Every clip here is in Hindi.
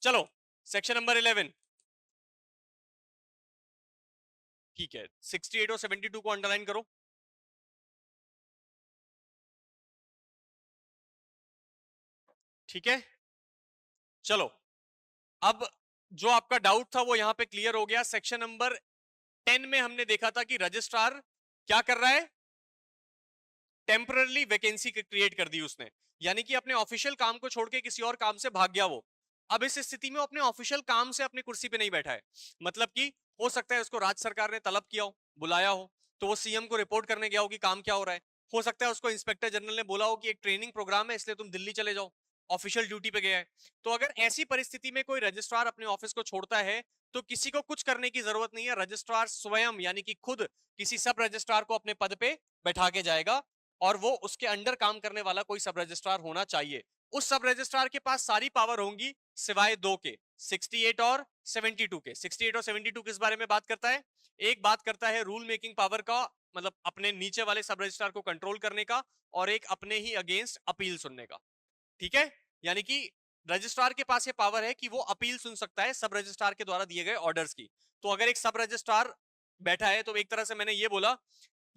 चलो सेक्शन नंबर 11, ठीक है, 68 और 72 को अंडरलाइन करो। ठीक है, चलो अब जो आपका डाउट था वो यहां पे क्लियर हो गया। सेक्शन नंबर 10 में हमने देखा था कि रजिस्ट्रार क्या कर रहा है, टेम्पररी वैकेंसी क्रिएट कर दी उसने, यानी कि अपने ऑफिशियल काम को छोड़ के किसी और काम से भाग गया वो। अब इस स्थिति में वो अपने ऑफिशियल काम से अपनी कुर्सी पे नहीं बैठा है, मतलब कि हो सकता है उसको राज्य सरकार ने तलब किया हो, बुलाया हो, तो वो सीएम को रिपोर्ट करने गया हो कि काम क्या हो रहा है। हो सकता है उसको इंस्पेक्टर जनरल ने बोला हो कि एक ट्रेनिंग प्रोग्राम है इसलिए तुम दिल्ली चले जाओ, ऑफिशियल ड्यूटी पे गया है। तो अगर ऐसी परिस्थिति में कोई रजिस्ट्रार अपने ऑफिस को छोड़ता है तो किसी को कुछ करने की जरूरत नहीं है, रजिस्ट्रार स्वयं यानी कि खुद किसी सब रजिस्ट्रार को अपने पद पे बैठा के जाएगा और वो उसके अंडर काम करने वाला कोई सब रजिस्ट्रार होना चाहिए। उस सब रजिस्ट्रार के पास सारी पावर होंगी सिवाय दो के, 68 और 72 के। 68 और 72 किस बारे में बात करता है, एक बात करता है रूल मेकिंग पावर का, मतलब अपने नीचे वाले सब रजिस्ट्रार को कंट्रोल करने का, और एक अपने ही अगेंस्ट अपील सुनने का। ठीक है, यानी कि रजिस्ट्रार के पास ये पावर है कि वो अपील सुन सकता है सब रजिस्ट्रार के द्वारा दिए गए ऑर्डर्स की। तो अगर एक सब रजिस्ट्रार बैठा है तो एक तरह से मैंने ये बोला,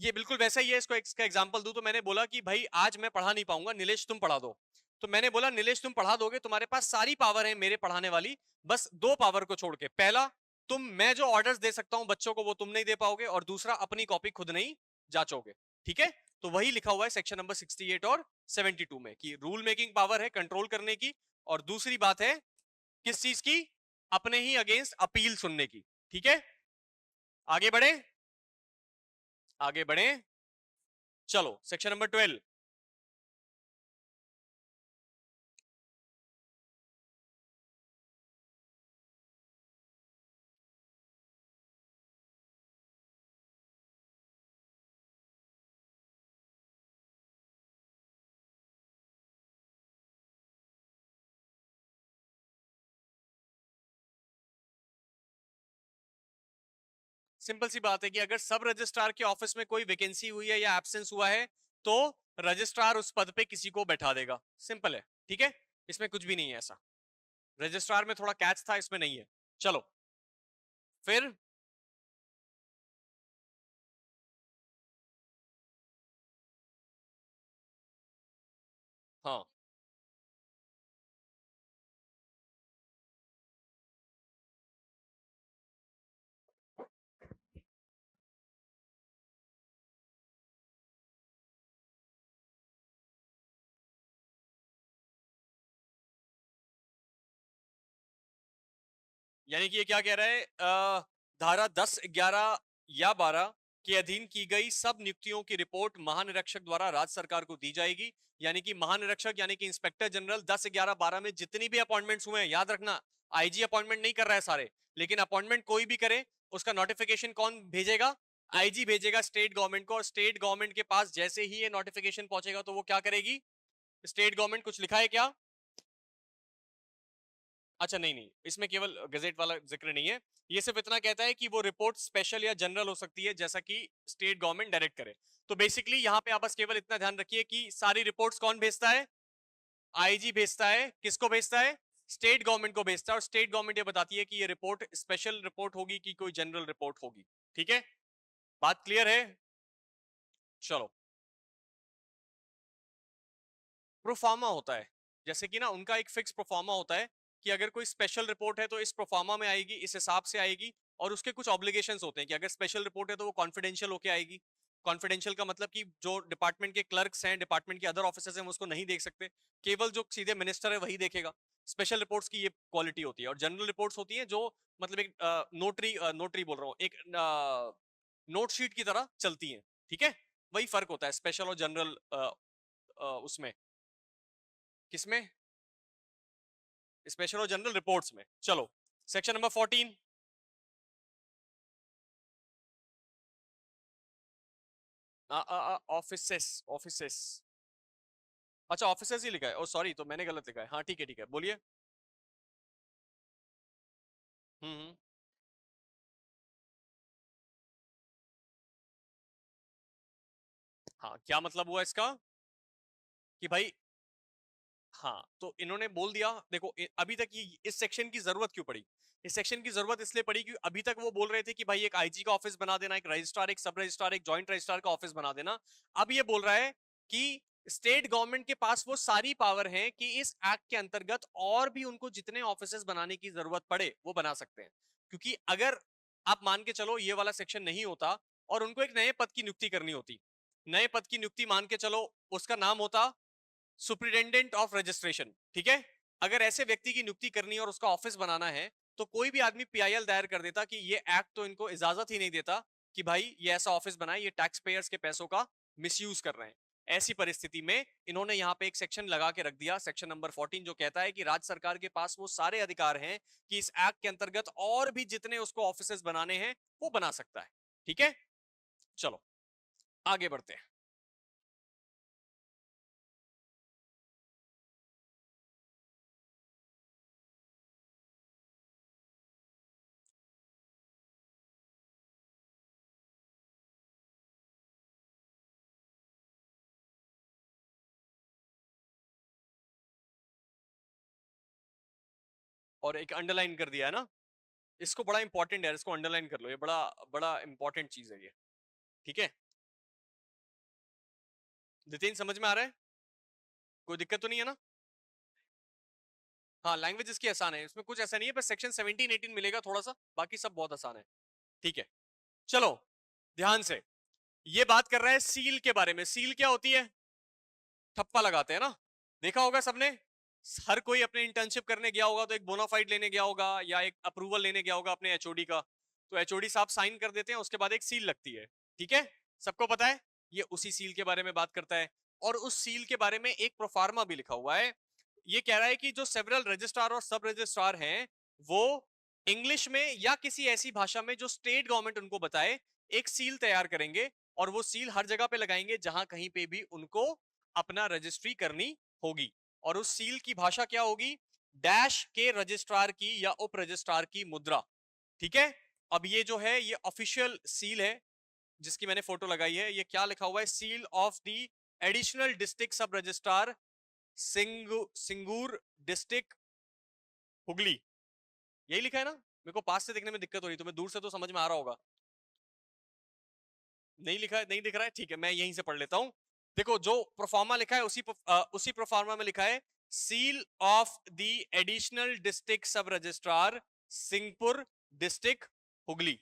ये बिल्कुल वैसा ही है, इसको इसका एग्जांपल दूं तो मैंने बोला कि भाई आज मैं पढ़ा नहीं पाऊंगा, नीलेश तुम पढ़ा दो। तो मैंने बोला नीलेश तुम पढ़ा दोगे, तुम्हारे पास सारी पावर है मेरे पढ़ाने वाली, बस दो पावर को छोड़ के, पहला तुम मैं जो ऑर्डर्स दे सकता हूं बच्चों को वो तुम नहीं दे पाओगे, और दूसरा अपनी कॉपी खुद नहीं जांचोगे। ठीक है, तो वही लिखा हुआ है सेक्शन नंबर 68 और 72 में कि रूल मेकिंग पावर है कंट्रोल करने की, और दूसरी बात है किस चीज की, अपने ही अगेंस्ट अपील सुनने की। ठीक है, आगे बढ़े, आगे बढ़े, चलो सेक्शन नंबर 12। सिंपल सी बात है कि अगर सब रजिस्ट्रार के ऑफिस में कोई वैकेंसी हुई है या एब्सेंस हुआ है तो रजिस्ट्रार उस पद पे किसी को बैठा देगा, सिंपल है। ठीक है, इसमें कुछ भी नहीं है ऐसा, रजिस्ट्रार में थोड़ा कैच था, इसमें नहीं है। चलो फिर, हाँ यानी कि ये क्या कह रहा है, धारा 10, 11 या 12 के अधीन की गई सब नियुक्तियों की रिपोर्ट महानिरीक्षक द्वारा राज्य सरकार को दी जाएगी। यानी कि महानिरीक्षक यानी कि इंस्पेक्टर जनरल 10, 11, 12 में जितनी भी अपॉइंटमेंट्स हुए हैं, याद रखना आईजी अपॉइंटमेंट नहीं कर रहा है सारे, लेकिन अपॉइंटमेंट कोई भी करे उसका नोटिफिकेशन कौन भेजेगा, आईजी भेजेगा स्टेट गवर्नमेंट को, और स्टेट गवर्नमेंट के पास जैसे ही ये नोटिफिकेशन पहुंचेगा तो वो क्या करेगी, स्टेट गवर्नमेंट, कुछ लिखा है क्या, अच्छा नहीं नहीं, इसमें केवल गजेट वाला जिक्र नहीं है, ये सिर्फ इतना कहता है कि वो रिपोर्ट स्पेशल या जनरल हो सकती है जैसा कि स्टेट गवर्नमेंट डायरेक्ट करे। तो बेसिकली यहाँ पे आप बस केवल इतना ध्यान रखिए कि सारी रिपोर्ट्स कौन भेजता है, आईजी भेजता है, किसको भेजता है, स्टेट गवर्नमेंट को भेजता है, और स्टेट गवर्नमेंट ये बताती है कि ये रिपोर्ट स्पेशल रिपोर्ट होगी कि कोई जनरल रिपोर्ट होगी। ठीक है, बात क्लियर है, चलो। प्रोफार्मा होता है, जैसे कि ना उनका एक फिक्स प्रोफार्मा होता है कि अगर कोई स्पेशल रिपोर्ट है तो इस प्रोफार्मा में आएगी, इस हिसाब से आएगी, और उसके कुछ ऑब्लिगेशंस होते हैं कि अगर स्पेशल रिपोर्ट है तो वो कॉन्फिडेंशियल होके आएगी। कॉन्फिडेंशियल का मतलब कि जो डिपार्टमेंट के क्लर्क्स हैं, डिपार्टमेंट के अदर ऑफिसर्स हैं, वो उसको नहीं देख सकते, केवल जो सीधे मिनिस्टर है वही देखेगा। स्पेशल रिपोर्ट्स की ये क्वालिटी होती है, और जनरल रिपोर्ट्स होती है जो मतलब एक नोटरी नोटरी बोल रहा हूँ, एक नोट शीट की तरह चलती है। ठीक है, वही फर्क होता है स्पेशल और जनरल उसमें, किसमें, स्पेशल और जनरल रिपोर्ट्स में। चलो सेक्शन नंबर 14, ऑफिसेस, ऑफिसेस, अच्छा ऑफिसेस ही लिखा है, ओ सॉरी, तो मैंने गलत लिखा है, हाँ ठीक है बोलिए। हम्म, हाँ क्या मतलब हुआ इसका कि भाई हाँ, तो इन्होंने बोल दिया, देखो अभी तक ये इस सेक्शन की जरूरत क्यों पड़ी? इस सेक्शन की जरूरत इसलिए पड़ी कि अभी तक वो बोल रहे थे कि भाई एक आईजी का ऑफिस बना देना, एक रजिस्ट्रार, एक सब रजिस्ट्रार, एक जॉइंट रजिस्ट्रार का ऑफिस बना देना। अब ये बोल रहा है कि स्टेट गवर्नमेंट के पास वो सारी पावर है कि इस एक्ट के अंतर्गत और भी उनको जितने ऑफिसेस बनाने की जरूरत पड़े वो बना सकते हैं। क्योंकि अगर आप मान के चलो ये वाला सेक्शन नहीं होता और उनको एक नए पद की नियुक्ति करनी होती, नए पद की नियुक्ति मान के चलो उसका नाम होता सुप्रिटेंडेंट ऑफ रजिस्ट्रेशन, ठीक है? अगर ऐसे व्यक्ति की नियुक्ति करनी है और उसका ऑफिस बनाना है तो कोई भी आदमी पीआईएल दायर कर देता कि ये एक्ट तो इनको इजाजत ही नहीं देता कि भाई ये ऐसा ऑफिस बनाए, ये टैक्स पेयर्स के पैसों का मिसयूज कर रहे हैं। ऐसी परिस्थिति में इन्होंने यहाँ पे एक सेक्शन लगा के रख दिया, सेक्शन नंबर 14, जो कहता है कि राज्य सरकार के पास वो सारे अधिकार हैं कि इस एक्ट के अंतर्गत और भी जितने उसको ऑफिसेस बनाने हैं वो बना सकता है। ठीक है, चलो आगे बढ़ते हैं। और एक अंडरलाइन कर दिया है ना, इसको बड़ा इंपॉर्टेंट है, इसको अंडरलाइन कर लो, ये बड़ा बड़ा इंपॉर्टेंट चीज है ये। ठीक है, नितिन समझ में आ रहा है? कोई दिक्कत तो नहीं है ना? हाँ, लैंग्वेज इसकी आसान है, इसमें कुछ ऐसा नहीं है, बस सेक्शन 17-18 मिलेगा थोड़ा सा, बाकी सब बहुत आसान है। ठीक है, चलो ध्यान से, ये बात कर रहा है सील के बारे में। सील क्या होती है? ठप्पा लगाते हैं ना, देखा होगा सबने। हर कोई अपने इंटर्नशिप करने गया होगा तो एक बोनाफाइड लेने गया होगा या एक अप्रूवल लेने गया होगा अपने एचओडी का, तो एचओडी साहब साइन कर देते हैं, उसके बाद एक सील लगती है। ठीक है, सबको पता है, ये उसी सील के बारे में बात करता है। और उस सील के बारे में एक प्रोफार्मा भी लिखा हुआ है। ये कह रहा है कि जो सेवरल रजिस्ट्रार और सब रजिस्ट्रार हैं वो इंग्लिश में या किसी ऐसी भाषा में जो स्टेट गवर्नमेंट उनको बताए एक सील तैयार करेंगे, और वो सील हर जगह पे लगाएंगे जहां कहीं पे भी उनको अपना रजिस्ट्री करनी होगी। और उस सील की भाषा क्या होगी? डैश के रजिस्ट्रार की या उप रजिस्ट्रार की मुद्रा। ठीक है, अब ये जो है ये ऑफिशियल सील है जिसकी मैंने फोटो लगाई है। ये क्या लिखा हुआ है? Seal of the additional district सब रजिस्ट्रार सिंगूर डिस्ट्रिक्ट हुगली, यही लिखा है ना? मेरे को पास से देखने में दिक्कत हो रही, तुम्हें दूर से तो समझ में आ रहा होगा। नहीं लिखा है, नहीं दिख रहा है, ठीक है मैं यहीं से पढ़ लेता हूं। देखो जो प्रोफार्मा लिखा है उसी प्रोफार्मा में लिखा है seal of the additional district सब रजिस्ट्रार सिंहपुर डिस्ट्रिक्ट हुगली।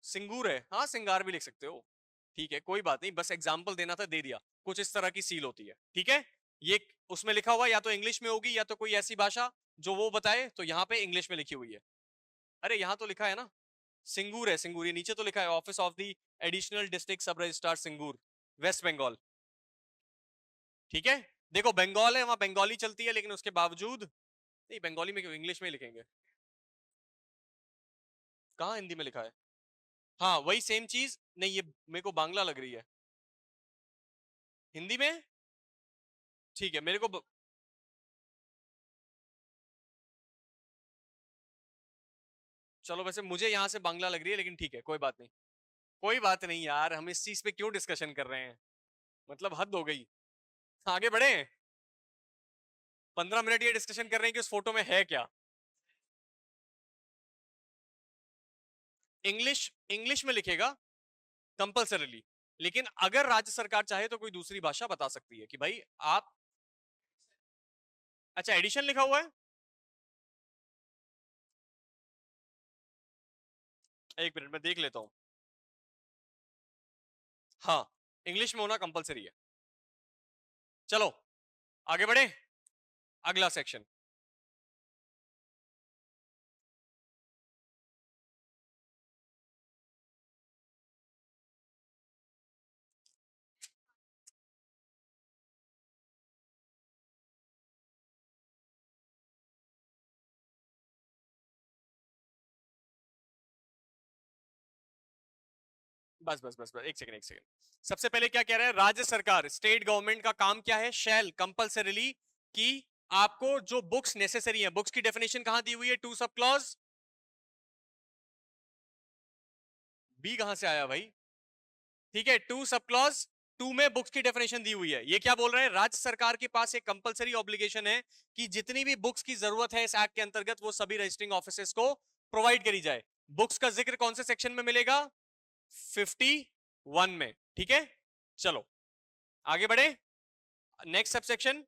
सिंगूर है, हाँ सिंगार भी लिख सकते हो, ठीक है कोई बात नहीं, बस एग्जाम्पल देना था, दे दिया। कुछ इस तरह की सील होती है, ठीक है। ये उसमें लिखा हुआ या तो इंग्लिश में होगी या तो कोई ऐसी भाषा जो वो बताए, तो यहाँ पे इंग्लिश में लिखी हुई है। अरे यहाँ तो लिखा है ना, सिंगूर है, सिंगूर, ये नीचे तो लिखा है office of the additional district सब रजिस्ट्रार सिंगूर, वेस्ट बंगाल। ठीक है, देखो बंगाल है, वहां बंगाली चलती है, लेकिन उसके बावजूद नहीं, बंगाली में क्यों, इंग्लिश में ही लिखेंगे। कहाँ हिंदी में लिखा है? हाँ वही सेम चीज, नहीं ये मेरे को बांग्ला लग रही है। हिंदी में, ठीक है मेरे को चलो वैसे मुझे यहां से बांग्ला लग रही है, लेकिन ठीक है कोई बात नहीं। कोई बात नहीं यार, हम इस चीज पे क्यों डिस्कशन कर रहे हैं, मतलब हद हो गई। आगे बढ़े, 15 मिनट ये डिस्कशन कर रहे हैं कि उस फोटो में है क्या। इंग्लिश, इंग्लिश में लिखेगा कंपल्सरीली, लेकिन अगर राज्य सरकार चाहे तो कोई दूसरी भाषा बता सकती है कि भाई आप। अच्छा एडिशन लिखा हुआ है, एक मिनट में देख लेता हूं। हाँ, इंग्लिश में होना कंपलसरी है। चलो आगे बढ़े, अगला सेक्शन। बस बस बस बस एक सेकंड, एक सेकंड। सबसे पहले क्या कह रहा है? राज्य सरकार, स्टेट गवर्नमेंट का काम क्या है? शैल कंपलसरीली, कि आपको जो बुक्स नेसेसरी है, बुक्स की डेफिनेशन कहां दी हुई है? टू सब क्लॉज, बी कहां से आया भाई? ठीक है, टू सब क्लॉज 2 में बुक्स की डेफिनेशन दी हुई है। ये क्या बोल रहे हैं, राज्य सरकार के पास एक कंपलसरी ऑब्लिगेशन है कि जितनी भी बुक्स की जरूरत है इस एक्ट के अंतर्गत वो सभी रजिस्टरिंग ऑफिसेस को प्रोवाइड करी जाए। बुक्स का जिक्र कौन से सेक्शन में मिलेगा, 51 में। ठीक है, चलो आगे बढ़े, नेक्स्ट सब सेक्शन।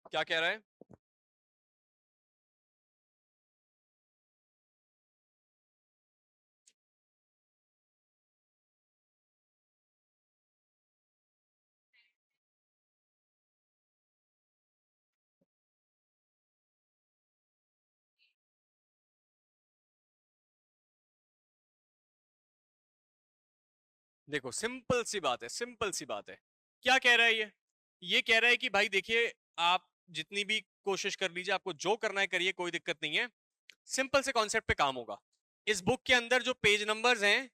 क्या कह रहा है, देखो सिंपल सी बात है, सिंपल सी बात है। क्या कह रहा है ये कह रहा है कि भाई देखिए, आप जितनी भी कोशिश कर लीजिए, आपको जो करना है करिए, कोई दिक्कत नहीं है, सिंपल से कॉन्सेप्ट पे काम होगा। इस बुक के अंदर जो पेज नंबर्स हैं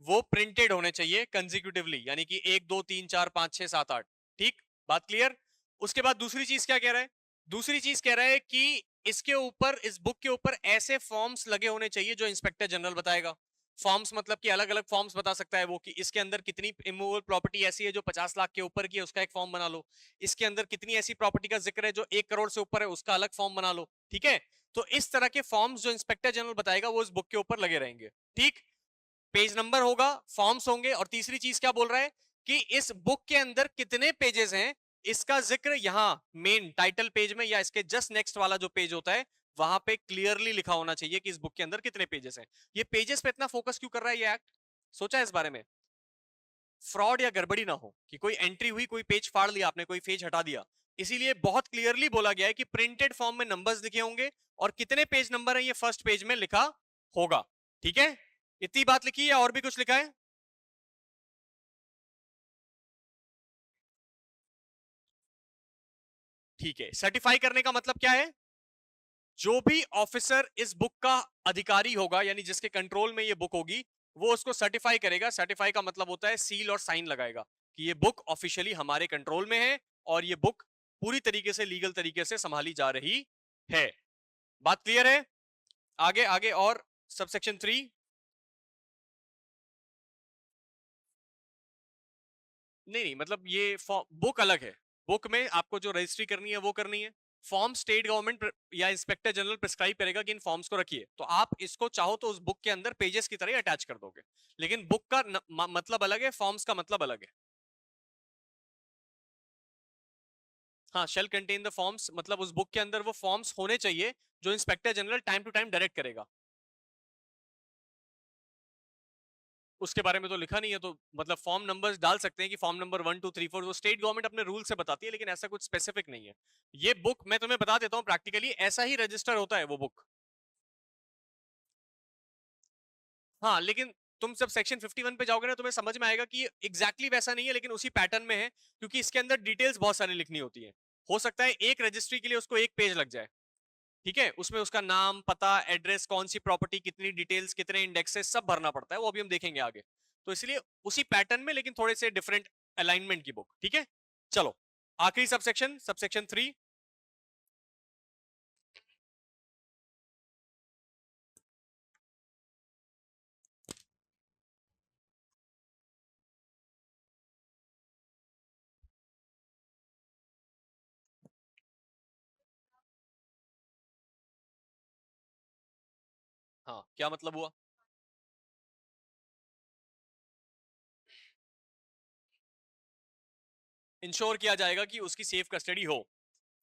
वो प्रिंटेड होने चाहिए कंसेक्यूटिवली, यानी कि 1 2 3 4 5 6 7 8। ठीक, बात क्लियर। उसके बाद दूसरी चीज क्या कह रहा है, दूसरी चीज कह रहा है कि इसके ऊपर, इस बुक के ऊपर ऐसे फॉर्म्स लगे होने चाहिए जो इंस्पेक्टर जनरल बताएगा। फॉर्म्स मतलब कि अलग अलग फॉर्म्स बता सकता है वो, कि इसके अंदर कितनी इमूवेबल प्रॉपर्टी ऐसी है जो 50 लाख के ऊपर की है, उसका एक फॉर्म बना लो। इसके अंदर कितनी ऐसी प्रॉपर्टी का जिक्र है जो 1 करोड़ से ऊपर है, उसका अलग फॉर्म बना लो। ठीक है, तो इस तरह के फॉर्म्स जो इंस्पेक्टर जनरल बताएगा वो इस बुक के ऊपर लगे रहेंगे। ठीक, पेज नंबर होगा, फॉर्म्स होंगे, और तीसरी चीज क्या बोल रहा है कि इस बुक के अंदर कितने पेजेस हैं इसका जिक्र यहां मेन टाइटल पेज में या इसके जस्ट नेक्स्ट वाला जो पेज होता है वहां पे क्लियरली लिखा होना चाहिए कि इस बुक के अंदर कितने पेजेस हैं। ये पेजेस पे इतना फोकस क्यों कर रहा है ये एक्ट, सोचा है इस बारे में? फ्रॉड या गड़बड़ी ना हो कि कोई एंट्री हुई, कोई पेज फाड़ लिया आपने, कोई पेज हटा दिया। इसीलिए बहुत क्लियरली बोला गया है कि प्रिंटेड फॉर्म में नंबर्स लिखे होंगे और कितने पेज नंबर है ये फर्स्ट पेज में लिखा होगा। ठीक है, इतनी बात लिखी है, और भी कुछ लिखा है? ठीक है, सर्टिफाई करने का मतलब क्या है, जो भी ऑफिसर इस बुक का अधिकारी होगा, यानी जिसके कंट्रोल में ये बुक होगी, वो उसको सर्टिफाई करेगा। सर्टिफाई का मतलब होता है सील और साइन लगाएगा कि ये बुक ऑफिशियली हमारे कंट्रोल में है और ये बुक पूरी तरीके से लीगल तरीके से संभाली जा रही है। बात क्लियर है? आगे आगे और सबसेक्शन 3। नहीं नहीं, मतलब ये बुक अलग है। बुक में आपको जो रजिस्ट्री करनी है वो करनी है। फॉर्म स्टेट गवर्नमेंट या इंस्पेक्टर जनरल प्रिस्क्राइब करेगा कि इन फॉर्म्स को रखिए, तो आप इसको चाहो तो उस बुक के अंदर पेजेस की तरह अटैच कर दोगे, लेकिन बुक का मतलब अलग है, फॉर्म्स का मतलब अलग है। हाँ, शेल कंटेन द फॉर्म्स मतलब उस बुक के अंदर वो फॉर्म्स होने चाहिए जो inspector general time to time direct करेगा। उसके बारे में तो लिखा नहीं है, तो मतलब फॉर्म नंबर्स डाल सकते हैं कि फॉर्म नंबर 1 2 3 4, वो स्टेट गवर्नमेंट अपने रूल से बताती है, लेकिन ऐसा कुछ स्पेसिफिक नहीं है। ये बुक मैं तुम्हें बता देता हूँ, प्रैक्टिकली ऐसा ही रजिस्टर होता है वो बुक। हाँ, लेकिन तुम जब सेक्शन 51 पे जाओगे ना तुम्हें समझ में आएगा कि एग्जैक्टली वैसा नहीं है, लेकिन उसी पैटर्न में है, क्योंकि इसके अंदर डिटेल्स बहुत सारी लिखनी होती है। हो सकता है एक रजिस्ट्री के लिए उसको एक पेज लग जाए। ठीक है, उसमें उसका नाम, पता, एड्रेस, कौन सी प्रॉपर्टी, कितनी डिटेल्स, कितने इंडेक्सेस, सब भरना पड़ता है, वो अभी हम देखेंगे आगे। तो इसलिए उसी पैटर्न में लेकिन थोड़े से डिफरेंट अलाइनमेंट की बुक। ठीक है, चलो आखिरी सबसेक्शन, सबसेक्शन 3। हाँ, क्या मतलब हुआ? इंश्योर किया जाएगा कि उसकी सेफ कस्टडी हो।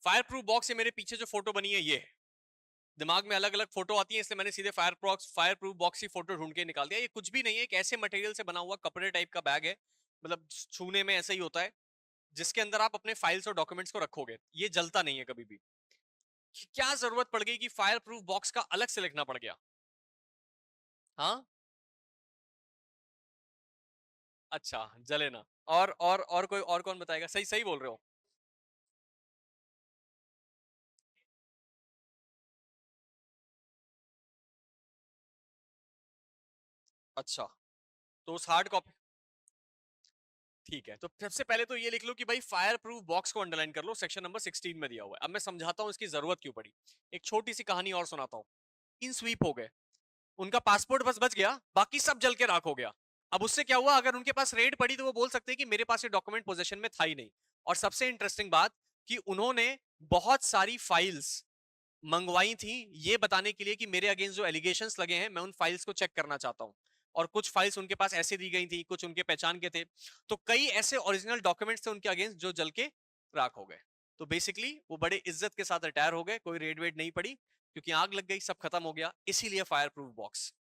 फायर प्रूफ बॉक्स से मेरे पीछे जो फोटो बनी है ये है। दिमाग में अलग अलग फोटो आती है, इसलिए मैंने सीधे फायर प्रूफ बॉक्स की फोटो ढूंढ के निकाल दिया। ये कुछ भी नहीं है, एक ऐसे मटेरियल से बना हुआ कपड़े टाइप का बैग है, मतलब छूने में ऐसा ही होता है, जिसके अंदर आप अपने फाइल्स और डॉक्यूमेंट्स को रखोगे। ये जलता नहीं है कभी भी। क्या जरूरत पड़ गई कि फायर प्रूफ बॉक्स का अलग से लिखना पड़ गया? हाँ, अच्छा, जले ना। और कोई और कौन बताएगा? सही सही बोल रहे हो। अच्छा, तो उस हार्ड कॉपी, ठीक है, तो सबसे पहले तो ये लिख लो कि भाई फायर प्रूफ बॉक्स को अंडरलाइन कर लो, सेक्शन नंबर 16 में दिया हुआ है। अब मैं समझाता हूँ इसकी जरूरत क्यों पड़ी। एक छोटी सी कहानी और सुनाता हूँ। इन स्वीप हो गए, उनका पासपोर्ट बस बच गया, बाकी सब जल के राख हो गया। अब उससे क्या हुआ, अगर उनके पास रेड पड़ी तो वो बोल सकते हैं कि मेरे पास ये डॉक्यूमेंट पोजीशन में था ही नहीं। और सबसे इंटरेस्टिंग बात कि उन्होंने बहुत सारी फाइल्स मंगवाई थी ये बताने के लिए कि मेरे अगेंस्ट जो एलिगेशंस लगे हैं मैं उन फाइल्स को चेक करना चाहता हूं। और कुछ फाइल्स उनके पास ऐसे दी गई थी, कुछ उनके पहचान के थे। तो कई ऐसे ओरिजिनल डॉक्यूमेंट्स थे उनके अगेंस्ट जो जल के राख हो गए। तो बेसिकली वो बड़े इज्जत के साथ रिटायर हो गए, कोई रेड वेड नहीं पड़ी, क्योंकि आग लग गई, सब खत्म हो गया। इसीलिए फायर प्रूफ बॉक्स।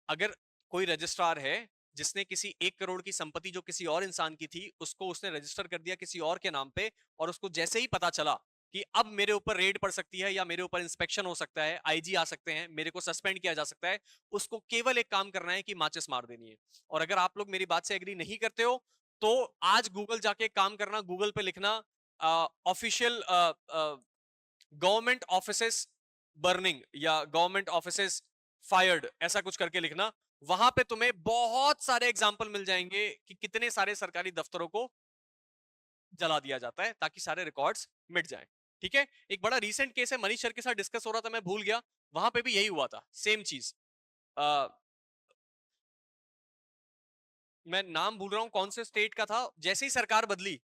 अगर कोई रजिस्ट्रार है जिसने किसी 1 करोड़ की संपत्ति जो किसी और इंसान की थी उसको उसने रजिस्टर कर दिया किसी और के नाम पे, और उसको जैसे ही पता चला कि अब मेरे ऊपर रेड पड़ सकती है या मेरे ऊपर इंस्पेक्शन हो सकता है, आईजी आ सकते हैं, मेरे को सस्पेंड किया जा सकता है, उसको केवल एक काम करना है कि माचिस मार देनी है। और अगर आप लोग मेरी बात से एग्री नहीं करते हो तो आज गूगल जाके एक काम करना, गूगल पे लिखना ऑफिशियल गवर्नमेंट ऑफिसेस बर्निंग या गवर्नमेंट ऑफिसेस फायर्ड, ऐसा कुछ करके लिखना। वहां पे तुम्हें बहुत सारे एग्जाम्पल मिल जाएंगे कि कितने सारे सरकारी दफ्तरों को जला दिया जाता है ताकि सारे रिकॉर्ड्स मिट जाएं। ठीक है, एक बड़ा रीसेंट केस है, मनीष सर के साथ डिस्कस हो रहा था, मैं भूल गया, वहां पे भी यही हुआ था, सेम चीज। मैं नाम भूल रहा हूं कौन से स्टेट का था, जैसे ही सरकार बदली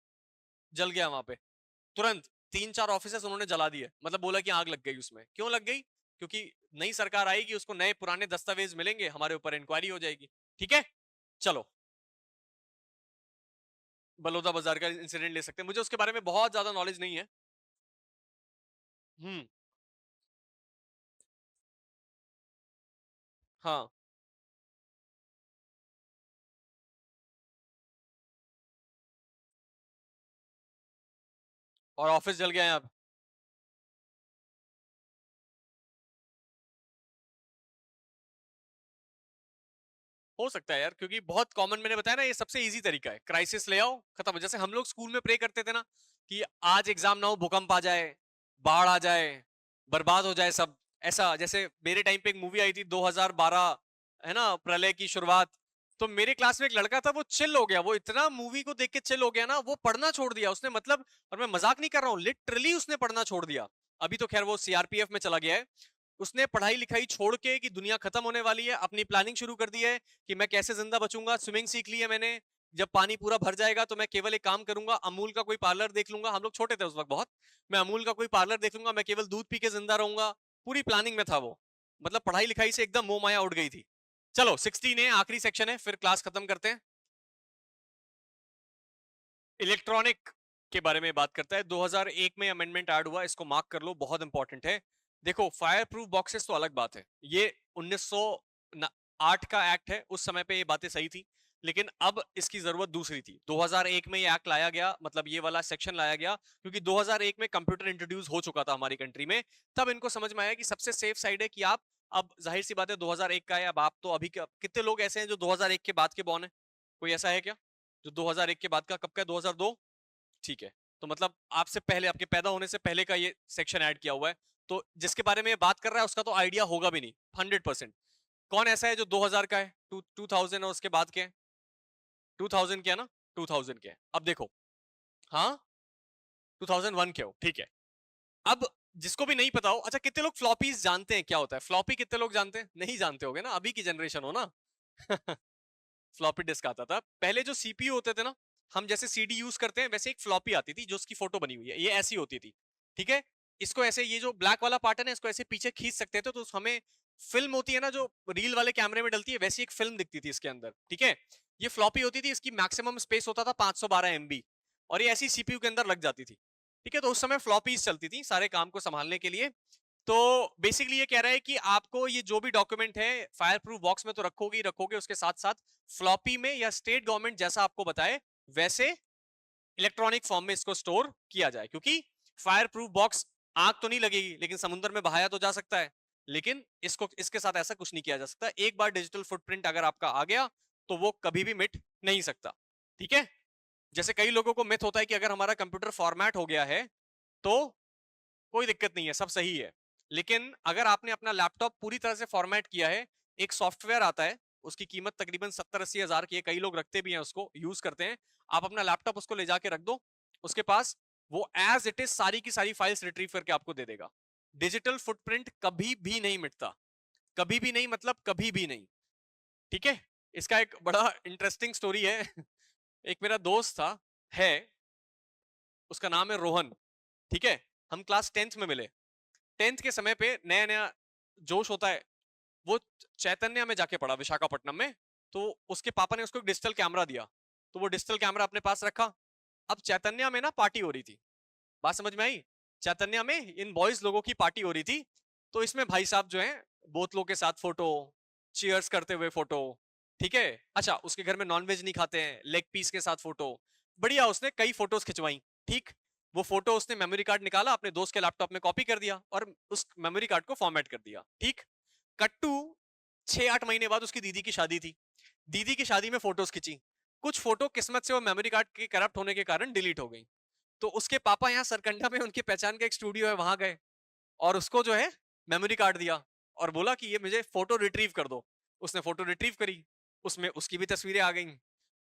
जल गया वहां पे, तुरंत 3-4 ऑफिसेस उन्होंने जला दिए, मतलब बोला कि आग लग गई। उसमें क्यों लग गई? क्योंकि नई सरकार आएगी, उसको नए पुराने दस्तावेज मिलेंगे, हमारे ऊपर इंक्वायरी हो जाएगी। ठीक है, चलो बलौदा बाजार का इंसिडेंट ले सकते हैं, मुझे उसके बारे में बहुत ज्यादा नॉलेज नहीं है। हम्म। हाँ, और ऑफिस जल गया है अब। हो सकता है यार, क्योंकि बहुत कॉमन, मैंने बताया ना, ये सबसे इजी तरीका है, क्राइसिस ले आओ, खत्म। जैसे हम लोग स्कूल में प्रे करते थे ना कि आज एग्जाम ना हो, भूकंप आ जाए, बाढ़ आ जाए, बर्बाद हो जाए सब। ऐसा जैसे मेरे टाइम पे एक मूवी आई थी 2012, है ना, प्रलय की शुरुआत। तो मेरे क्लास में एक लड़का था, वो चिल हो गया, वो इतना मूवी को देख के चिल हो गया ना, वो पढ़ना छोड़ दिया उसने, मतलब, और मैं मजाक नहीं कर रहा हूँ, लिटरली उसने पढ़ना छोड़ दिया। अभी तो खैर वो सीआरपीएफ में चला गया है। उसने पढ़ाई लिखाई छोड़ के कि दुनिया खत्म होने वाली है, अपनी प्लानिंग शुरू कर दी है कि मैं कैसे जिंदा बचूंगा। स्विमिंग सीख ली है मैंने, जब पानी पूरा भर जाएगा तो मैं केवल एक काम करूंगा, अमूल का कोई पार्लर देख लूंगा, हम लोग छोटे थे उस वक्त बहुत, मैं अमूल का कोई पार्लर देख लूंगा, मैं केवल दूध पी के जिंदा रहूंगा। पूरी प्लानिंग में था वो, मतलब पढ़ाई लिखाई से एकदम मोह माया उड़ गई थी। चलो 16 है, आखिरी सेक्शन है, फिर क्लास खत्म करते हैं। इलेक्ट्रॉनिक के बारे में बात करता है, 2001 में अमेंडमेंट ऐड हुआ, इसको मार्क कर लो, बहुत इंपॉर्टेंट है। देखो फायर प्रूफ बॉक्सेस तो अलग बात है, ये 1908 का एक्ट है, उस समय पे ये बातें सही थी, लेकिन अब इसकी जरूरत दूसरी थी। 2001 में ये एक्ट लाया गया, मतलब ये वाला सेक्शन लाया गया, क्योंकि 2001 में कंप्यूटर इंट्रोड्यूस हो चुका था हमारी कंट्री में। तब इनको समझ में आया कि सबसे सेफ साइड है कि आप, अब जाहिर सी बात है 2001 का है, अब आप तो अभी कितने लोग ऐसे हैं जो 2001 के बाद के बॉर्न है? कोई ऐसा है क्या जो 2001 के बाद का? कब का? 2002? ठीक है, तो मतलब आपसे पहले, आपके पैदा होने से पहले का ये सेक्शन ऐड किया हुआ है। तो जिसके बारे में बात कर रहा है उसका तो आइडिया होगा भी नहीं 100%। कौन ऐसा है जो 2000 का है, 2000 और उसके बाद के हैं? 2000 के है ना, 2000 के हैं। अब देखो, हाँ 2001 के हो, ठीक है। अब जिसको भी नहीं पता हो, अच्छा कितने लोग फ्लॉपीज जानते हैं क्या होता है? फ्लॉपी कितने लोग जानते हैं? नहीं जानते होगे ना, अभी की जनरेशन हो ना। फ्लॉपी डिस्क आता था पहले, जो सीपीयू होते थे ना, हम जैसे सीडी यूज करते हैं वैसे एक फ्लॉपी आती थी जो उसकी फोटो बनी हुई है, ये ऐसी होती थी। ठीक है, इसको ऐसे, ये जो ब्लैक वाला पार्ट है ना, इसको ऐसे पीछे खींच सकते थे, तो हमें फिल्म होती है ना जो रील वाले कैमरे में डलती है, वैसी एक फिल्म दिखती थी इसके अंदर। ठीक है, ये फ्लॉपी होती थी, इसकी मैक्सिमम स्पेस होता था 512 MB, और ये ऐसी सीपीयू के अंदर लग जाती थी। ठीक है, तो उस समय फ्लॉपीज चलती थी सारे काम को संभालने के लिए। तो बेसिकली ये कह रहा है कि आपको ये जो भी डॉक्यूमेंट है फायर प्रूफ बॉक्स में तो रखोगे ही रखोगे, उसके साथ साथ फ्लॉपी में, या स्टेट गवर्नमेंट जैसा आपको बताए वैसे इलेक्ट्रॉनिक फॉर्म में इसको स्टोर किया जाए। क्योंकि फायर प्रूफ बॉक्स, आग तो नहीं लगेगी लेकिन समुद्र में बहाया तो जा सकता है, लेकिन इसको, इसके साथ ऐसा कुछ नहीं किया जा सकता। एक बार डिजिटल फुटप्रिंट अगर आपका आ गया तो वो कभी भी मिट नहीं सकता। ठीक है, जैसे कई लोगों को मिथ होता है कि अगर हमारा कंप्यूटर फॉर्मेट हो गया है तो कोई दिक्कत नहीं है, सब सही है। लेकिन अगर आपने अपना लैपटॉप पूरी तरह से फॉर्मेट किया है, एक सॉफ्टवेयर आता है उसकी कीमत तकरीबन 70-80 हजार की है, कई लोग रखते भी हैं उसको, यूज करते हैं। आप अपना लैपटॉप उसको ले जाके रख दो उसके पास, वो एज इट इज सारी की सारी फाइल्स रिट्रीव करके आपको दे देगा। डिजिटल फुटप्रिंट कभी भी नहीं मिटता, कभी भी नहीं, मतलब कभी भी नहीं। ठीक है, इसका एक बड़ा इंटरेस्टिंग स्टोरी है। एक मेरा दोस्त था, है, उसका नाम है रोहन। ठीक है, हम क्लास 10th में मिले। 10th के समय पे नया नया जोश होता है। वो चैतन्य में जाके पढ़ा, विशाखापट्टनम में। तो उसके पापा ने उसको एक डिजिटल कैमरा दिया, तो वो डिजिटल कैमरा अपने पास रखा। अब चैतन्य में ना पार्टी हो रही थी, बात समझ में आई? चैतन्य में इन बॉयज लोगों की पार्टी हो रही थी। तो इसमें भाई साहब जो है, बोतलों के साथ फोटो, चीयर्स करते हुए फोटो। ठीक है, अच्छा उसके घर में नॉनवेज नहीं खाते हैं, लेग पीस के साथ फोटो। बढ़िया, उसने कई फोटोज खिंचवाई। ठीक, वो फोटो उसने मेमोरी कार्ड निकाला, अपने दोस्त के लैपटॉप में कॉपी कर दिया और उस मेमोरी कार्ड को फॉर्मेट कर दिया। ठीक, कट्टू 6-8 महीने बाद उसकी दीदी की शादी थी। दीदी की शादी में फोटोज खिंची, कुछ फोटो किस्मत से वो मेमोरी कार्ड के करप्ट होने के कारण डिलीट हो गई। तो उसके पापा यहाँ सरकंडा में उनकी पहचान का एक स्टूडियो है, वहां गए और उसको जो है मेमोरी कार्ड दिया और बोला कि ये मुझे फोटो रिट्रीव कर दो। उसने फोटो रिट्रीव करी, उसमें उसकी भी तस्वीरें आ गई।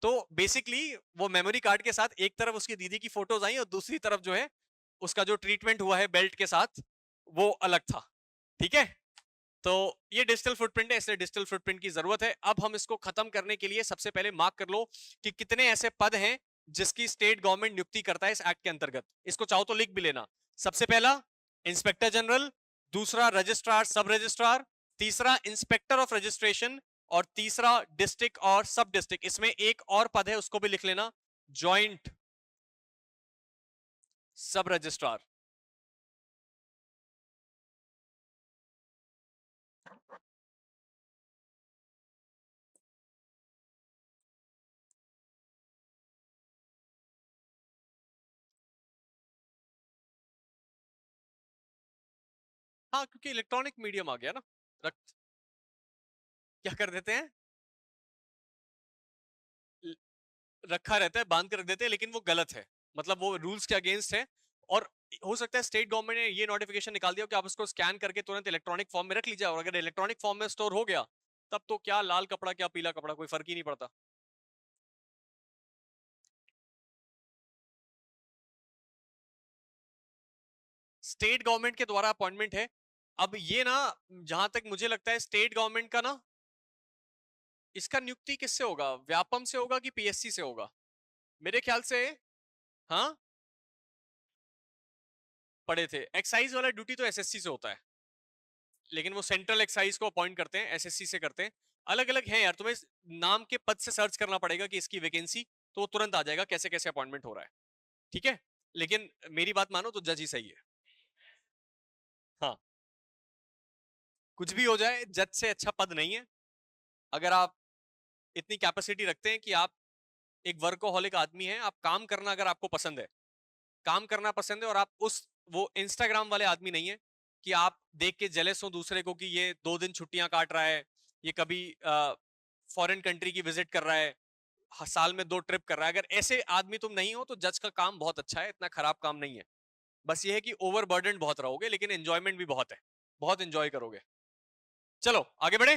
तो बेसिकली वो मेमोरी कार्ड के साथ एक तरफ उसकी दीदी की फोटोज आई और दूसरी तरफ जो है उसका जो ट्रीटमेंट हुआ है बेल्ट के साथ, वो अलग था। ठीक है, तो ये डिजिटल फुटप्रिंट है, इसलिए डिजिटल फुटप्रिंट की जरूरत है। अब हम इसको खत्म करने के लिए सबसे पहले मार्क कर लो कि कितने ऐसे पद हैं जिसकी स्टेट गवर्नमेंट नियुक्ति करता है इस एक्ट के अंतर्गत। इसको चाहो तो लिख भी लेना। सबसे पहला इंस्पेक्टर जनरल, दूसरा रजिस्ट्रार सब रजिस्ट्रार, तीसरा इंस्पेक्टर ऑफ रजिस्ट्रेशन और तीसरा डिस्ट्रिक्ट और सब डिस्ट्रिक्ट। इसमें एक और पद है, उसको भी लिख लेना, ज्वाइंट सब रजिस्ट्रार। हाँ, क्योंकि इलेक्ट्रॉनिक मीडियम आ गया ना। रख, क्या कर देते हैं, रखा रहता है, बांध के रख देते हैं, लेकिन वो गलत है, मतलब वो रूल्स के अगेंस्ट है। और हो सकता है स्टेट गवर्नमेंट ने ये नोटिफिकेशन निकाल दिया कि आप उसको स्कैन करके तुरंत इलेक्ट्रॉनिक फॉर्म में रख लीजिए, और अगर इलेक्ट्रॉनिक फॉर्म में स्टोर हो गया तब तो क्या लाल कपड़ा क्या पीला कपड़ा, कोई फर्क ही नहीं पड़ता। स्टेट गवर्नमेंट के द्वारा अपॉइंटमेंट है। अब ये ना, जहां तक मुझे लगता है स्टेट गवर्नमेंट का ना, इसका नियुक्ति किससे होगा, व्यापम से होगा कि पीएससी से होगा, मेरे ख्याल से। हाँ, पढ़े थे, एक्साइज वाला ड्यूटी तो एसएससी से होता है, लेकिन वो सेंट्रल एक्साइज को अपॉइंट करते हैं, एसएससी से करते हैं। अलग अलग है यार, तुम्हें नाम के पद से सर्च करना पड़ेगा कि इसकी वैकेंसी, तो वो तुरंत आ जाएगा कैसे कैसे अपॉइंटमेंट हो रहा है। ठीक है, लेकिन मेरी बात मानो तो जज ही सही है। हाँ, कुछ भी हो जाए, जज से अच्छा पद नहीं है। अगर आप इतनी कैपेसिटी रखते हैं कि आप एक वर्कोहॉलिक आदमी हैं, आप काम करना अगर आपको पसंद है, काम करना पसंद है, और आप उस वो इंस्टाग्राम वाले आदमी नहीं है कि आप देख के जेलस हो दूसरे को कि ये 2 दिन छुट्टियां काट रहा है, ये कभी फॉरेन कंट्री की विजिट कर रहा है, साल में 2 ट्रिप कर रहा है। अगर ऐसे आदमी तुम नहीं हो तो जज का काम बहुत अच्छा है, इतना खराब काम नहीं है। बस ये है कि ओवरबर्डन बहुत रहोगे, लेकिन एंजॉयमेंट भी बहुत है, बहुत एंजॉय करोगे। चलो आगे बढ़े,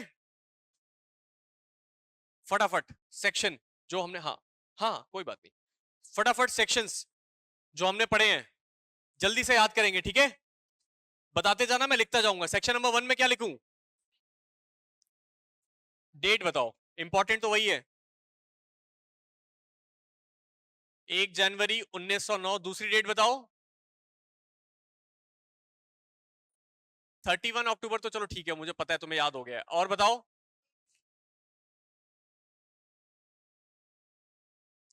फटाफट सेक्शन जो हमने, हाँ हाँ कोई बात नहीं, फटाफट सेक्शंस जो हमने पढ़े हैं जल्दी से याद करेंगे, ठीक है? बताते जाना, मैं लिखता जाऊंगा। सेक्शन नंबर 1 में क्या लिखूं? डेट बताओ, इंपॉर्टेंट तो वही है। 1 जनवरी 1909। दूसरी डेट बताओ। 31 अक्टूबर तो चलो ठीक है, मुझे पता है, तुम्हें याद हो गया है। और बताओ।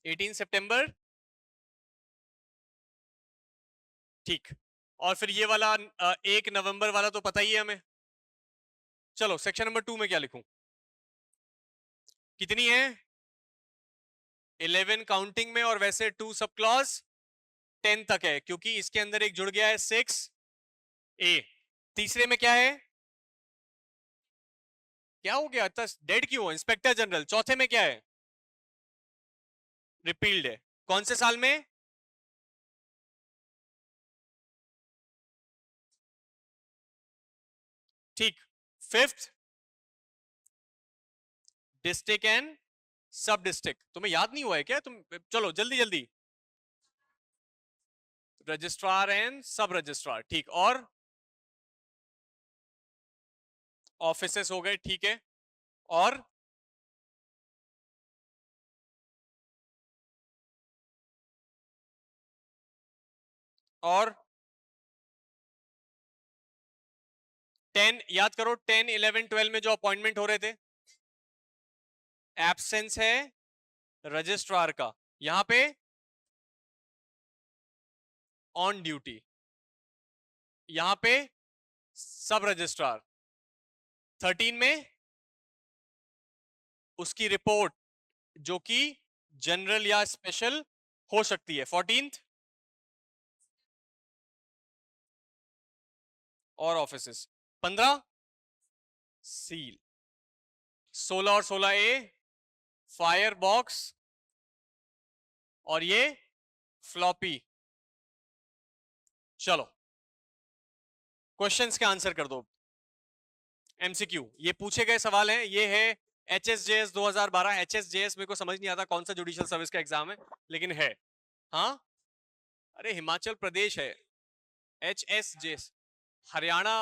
18 सितंबर। ठीक, और फिर ये वाला 1 नवंबर वाला तो पता ही है हमें। चलो सेक्शन नंबर 2 में क्या लिखूं? कितनी है? 11 काउंटिंग में, और वैसे 2 सब क्लॉज 10 तक है, क्योंकि इसके अंदर एक जुड़ गया है 6A। तीसरे में क्या है? क्या हो गया, इतना डेड क्यों हो? Inspector general. चौथे में क्या है? रिपील्ड है। कौन से साल में? ठीक, फिफ्थ डिस्ट्रिक्ट एंड सब डिस्ट्रिक्ट। तुम्हें याद नहीं हुआ है क्या? तुम चलो जल्दी जल्दी। रजिस्ट्रार एंड सब रजिस्ट्रार, ठीक। और ऑफिसेस हो गए, ठीक है। और और 10 याद करो, 10, 11, 12 में जो अपॉइंटमेंट हो रहे थे, एब्सेंस है रजिस्ट्रार का, यहां पे ऑन ड्यूटी, यहां पे सब रजिस्ट्रार। 13 में उसकी रिपोर्ट जो कि जनरल या स्पेशल हो सकती है। 14th और ऑफिसेस। 15 सील। 16 और 16A फायर बॉक्स, और ये फ्लॉपी। चलो क्वेश्चंस के आंसर कर दो। एमसीक्यू, ये पूछे गए सवाल हैं। ये है HSJS 2012। HSJS मेरे को समझ नहीं आता कौन सा जुडिशियल सर्विस का एग्जाम है, लेकिन है। हाँ, अरे हिमाचल प्रदेश है। HSJS हरियाणा,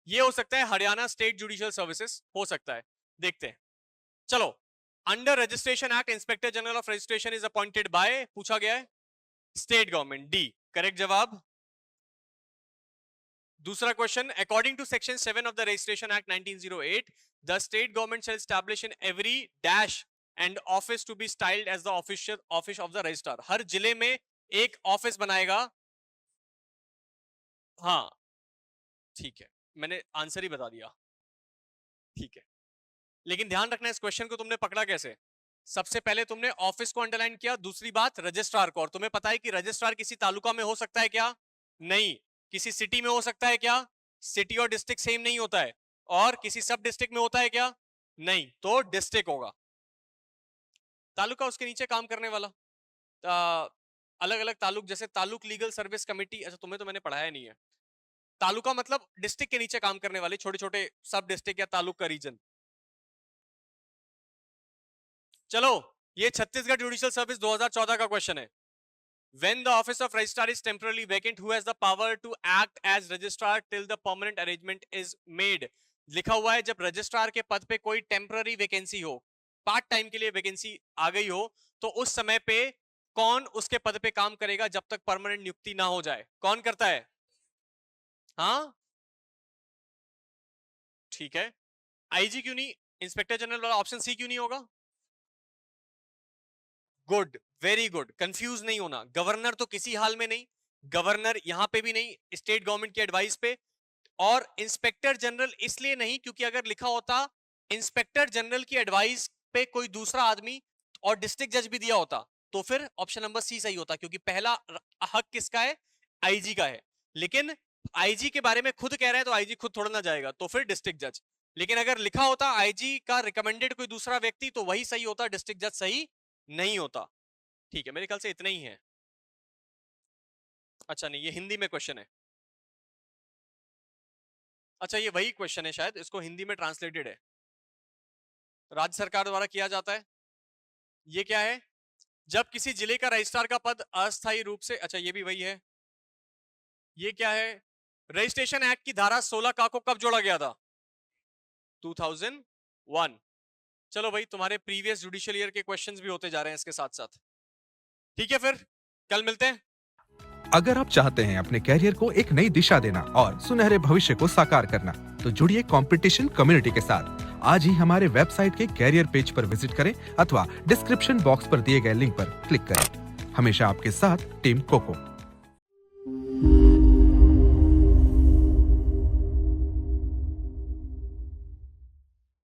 ये हो सकता है हरियाणा स्टेट जुडिशियल सर्विसेज हो सकता है, देखते हैं। चलो, under registration act inspector general of registration is appointed by, पूछा गया है स्टेट गवर्नमेंट, डी करेक्ट जवाब। दूसरा question, according to section 7 of the registration act 1908, the state government shall establish in every dash and office to be styled as the official office of the registrar. हर जिले में एक ऑफिस बनाएगा। हाँ ठीक है, मैंने आंसर ही बता दिया, ठीक है। लेकिन ध्यान रखना, इस क्वेश्चन को तुमने पकड़ा कैसे? सबसे पहले तुमने ऑफिस को अंडरलाइन किया, दूसरी बात रजिस्ट्रार को। और तुम्हें पता है कि रजिस्ट्रार किसी तालुका में हो सकता है क्या? नहीं। किसी सिटी में हो सकता है क्या? सिटी और डिस्ट्रिक्ट सेम नहीं होता है। और किसी सब डिस्ट्रिक्ट में होता है क्या? नहीं, तो डिस्ट्रिक्ट होगा। तालुका उसके नीचे काम करने वाला, अलग अलग तालुक, जैसे तालुक लीगल सर्विस कमेटी। अच्छा, तुम्हें तो मैंने पढ़ाया नहीं है। तालुका मतलब डिस्ट्रिक्ट के नीचे काम करने वाले छोटे छोटे सब डिस्ट्रिक्ट या तालुक का रीजन। चलो, ये छत्तीसगढ़ जुडिशियल सर्विस 2014 का क्वेश्चन है। When the office of registrar is temporarily vacant, who has the power to act as registrar till the permanent arrangement is made? लिखा हुआ है, जब रजिस्ट्रार के पद पे कोई टेम्पररी वैकेंसी हो, पार्ट टाइम के लिए वैकेंसी आ गई हो, तो उस समय पे कौन उसके पद पे काम करेगा जब तक परमानेंट नियुक्ति ना हो जाए? कौन करता है? हाँ ठीक है। आईजी क्यों नहीं? इंस्पेक्टर जनरल वाला ऑप्शन सी क्यों नहीं होगा? गुड, वेरी गुड, कंफ्यूज नहीं होना। गवर्नर तो किसी हाल में नहीं, गवर्नर यहां पे भी नहीं, स्टेट गवर्नमेंट की एडवाइस पे। और इंस्पेक्टर जनरल इसलिए नहीं क्योंकि अगर लिखा होता इंस्पेक्टर जनरल की एडवाइस पे कोई दूसरा आदमी और डिस्ट्रिक्ट जज भी दिया होता, तो फिर ऑप्शन नंबर सी सही होता, क्योंकि पहला हक किसका है? आईजी का है। लेकिन आईजी के बारे में खुद कह रहा है, तो आईजी खुद थोड़ा ना जाएगा, तो फिर डिस्ट्रिक्ट जज। लेकिन अगर लिखा होता आईजी का रिकमेंडेड कोई दूसरा व्यक्ति, तो वही सही होता, डिस्ट्रिक्ट जज सही नहीं होता। ठीक है, मेरे ख्याल से इतना ही है। अच्छा नहीं, ये हिंदी में क्वेश्चन है। अच्छा, ये वही क्वेश्चन है शायद, इसको हिंदी में ट्रांसलेटेड है, राज्य सरकार द्वारा किया जाता है। ये क्या है? जब किसी जिले का रजिस्ट्रार का पद अस्थायी रूप से, अच्छा ये भी वही है। ये क्या है? रजिस्ट्रेशन एक्ट की धारा 16 का को कब जोड़ा गया था? 2001। चलो भाई, तुम्हारे प्रीवियस जुडिशियल ईयर के क्वेश्चंस भी होते जा रहे हैं इसके साथ साथ। ठीक है, फिर कल मिलते हैं। अगर आप चाहते हैं अपने कैरियर को एक नई दिशा देना और सुनहरे भविष्य को साकार करना, तो जुड़िए कंपटीशन कम्युनिटी के साथ। आज ही हमारे वेबसाइट के कैरियर पेज पर विजिट करें अथवा डिस्क्रिप्शन बॉक्स पर दिए गए लिंक पर क्लिक करें। हमेशा आपके साथ टीम कोको।